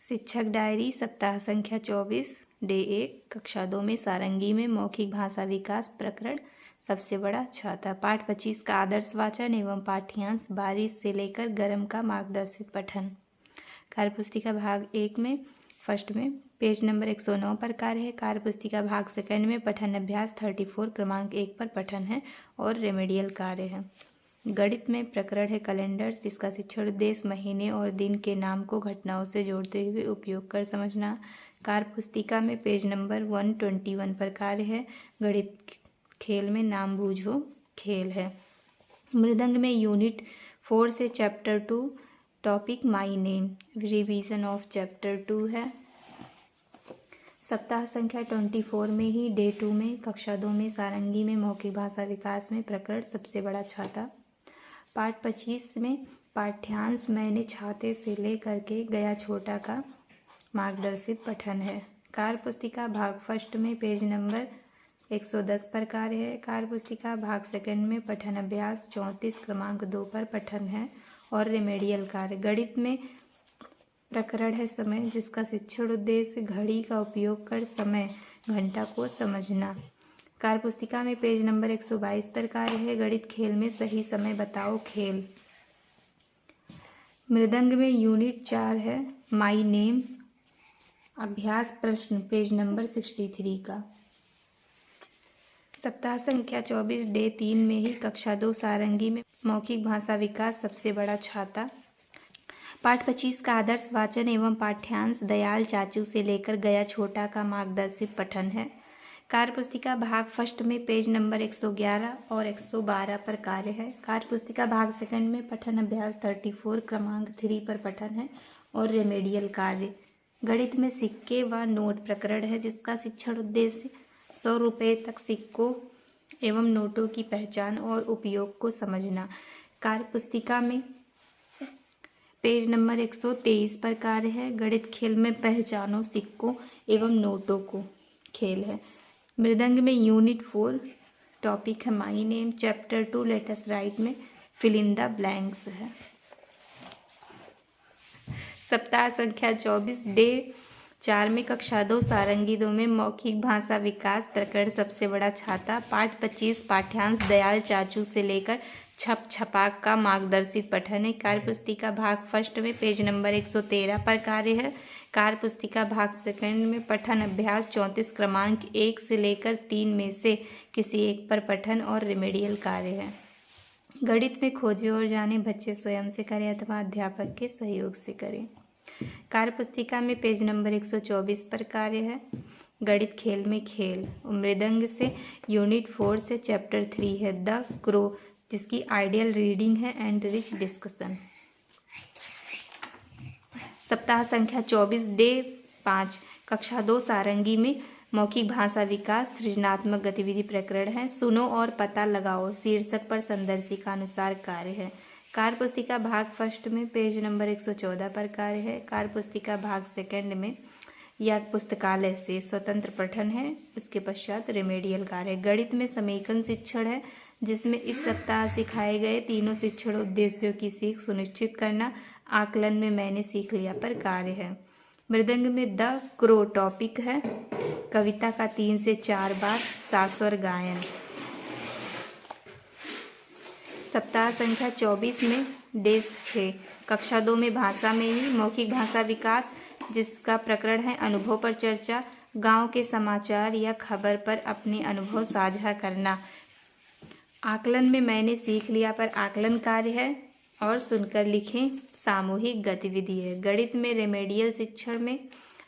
शिक्षक डायरी सप्ताह संख्या 24 डे 1 कक्षा 2 में सारंगी में मौखिक भाषा विकास प्रकरण सबसे बड़ा छाता। पाठ 25 का आदर्श वाचन एवं पाठ्यांश बारिश से लेकर गर्म का मार्गदर्शित पठन। कार्यपुस्तिका भाग 1 में फर्स्ट में पेज नंबर 109 पर कार्य है। कार्यपुस्तिका भाग सेकंड में पठन अभ्यास 34 क्रमांक 1 पर पठन है और रेमेडियल कार्य है। गणित में प्रकरण है कैलेंडर, जिसका शिक्षण उद्देश्य महीने और दिन के नाम को घटनाओं से जोड़ते हुए उपयोग कर समझना। कार्यपुस्तिका में पेज नंबर 121 पर कार्य है। गणित खेल में नाम बूझो खेल है। मृदंग में यूनिट 4 से chapter 2 topic my name revision of chapter 2 है। सप्ताह संख्या 24 में ही डे 2 में कक्षा 2 में सारंगी में मौखिक भाषा विकास में प्रकरण सबसे बड़ा छाता। पाठ 25 में पाठ्यांश मैंने छाते से लेकर के गया छोटा का मार्गदर्शित पठन है। कार्यपुस्तिका भाग फर्स्ट में पेज नंबर 110 पर कार्य है। कार्यपुस्तिका भाग सेकंड में पठन अभ्यास 34 क्रमांक 2 पर पठन है और रेमेडियल कार्य। गणित में प्रकरण है समय, जिसका शिक्षण उद्देश्य घड़ी का उपयोग कर समय घंटा को समझना। कार्यपुस्तिका में पेज नंबर 122 पर कार्य है। गणित खेल में सही समय बताओ खेल। मृदंग में यूनिट 4 है माई नेम अभ्यास प्रश्न पेज नंबर 63 का। सप्ताह संख्या 24 डे 3 में ही कक्षा 2 सारंगी में मौखिक भाषा विकास सबसे बड़ा छाता। पाठ 25 का आदर्श वाचन एवं पाठ्यांश दयाल चाचू से लेकर गया छोटा का मार्गदर्शित पठन है। कार्यपुस्तिका भाग फर्स्ट में पेज नंबर 111 और 112 पर कार्य है। कार्यपुस्तिका भाग सेकंड में पठन अभ्यास 34 क्रमांक 3 पर पठन है और रेमेडियल कार्य। गणित में सिक्के व नोट प्रकरण है, जिसका शिक्षण उद्देश्य 100 रुपये तक सिक्कों एवं नोटों की पहचान और उपयोग को समझना। कार्यपुस्तिका में पेज नंबर 123 पर कार्य है। गणित खेल में पहचानो सिक्कों एवं नोटों को खेल है। मृदंग में यूनिट 4 टॉपिक है my name chapter 2 let's write में फिल इन द ब्लैंक्स है। सप्ताह संख्या 24 डे 4 में कक्षा 2 सारंगी 2 में मौखिक भाषा विकास प्रकरण सबसे बड़ा छाता। पाठ 25 पाठ्यांश दयाल चाचू से लेकर छप छपाक का मार्गदर्शित पठन है। कार्यपुस्तिका भाग फर्स्ट में पेज नंबर 113 पर कार्य है। कार्यपुस्तिका भाग सेकंड में पठन अभ्यास 34 क्रमांक 1 से लेकर 3 में से किसी एक पर पठन और रेमेडियल कार्य है। गणित में खोजे और जाने, बच्चे स्वयं से करें अथवा अध्यापक के सहयोग से करें। कार्यपुस्तिका में पेज नंबर 124 पर कार्य है। गणित खेल में खेल। मृदंग से यूनिट 4 से चैप्टर 3 है द क्रो, जिसकी आइडियल रीडिंग है एंड रिच डिस्कशन। सप्ताह संख्या 24 डे 5 कक्षा 2 सारंगी में मौखिक भाषा विकास सृजनात्मक गतिविधि प्रकरण है। सुनो और पता लगाओ शीर्षक पर संदर्शिका अनुसार कार्य है। कार्यपुस्तिका भाग फर्स्ट में पेज नंबर 114 पर कार्य है। कार्यपुस्तिका भाग सेकंड में या पुस्तकालय से स्वतंत्र पठन है। उसके पश्चात रेमेडियल कार्य है। गणित में समीकरण शिक्षण है, जिसमें इस सप्ताह सिखाए गए तीनों शिक्षण उद्देश्यों की सीख सुनिश्चित करना। आकलन में मैंने सीख लिया पर कार्य है। मृदंग में द क्रो टॉपिक है कविता का 3 से 4 बार सास्वर गायन। सप्ताह संख्या 24 में डे 6 कक्षा 2 में भाषा में ही मौखिक भाषा विकास, जिसका प्रकरण है अनुभव पर चर्चा। गांव के समाचार या खबर पर अपने अनुभव साझा करना। आकलन में मैंने सीख लिया पर आकलन कार्य है और सुनकर लिखें सामूहिक गतिविधि है। गणित में रेमेडियल शिक्षण में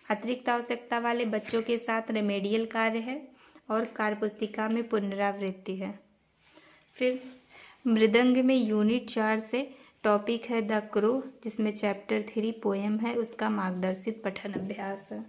अतिरिक्त आवश्यकता वाले बच्चों के साथ रेमेडियल कार्य है और कार्यपुस्तिका में पुनरावृत्ति है। फिर मृदंग में यूनिट 4 से टॉपिक है द क्रो, जिसमें चैप्टर 3 पोएम है, उसका मार्गदर्शित पठन अभ्यास है।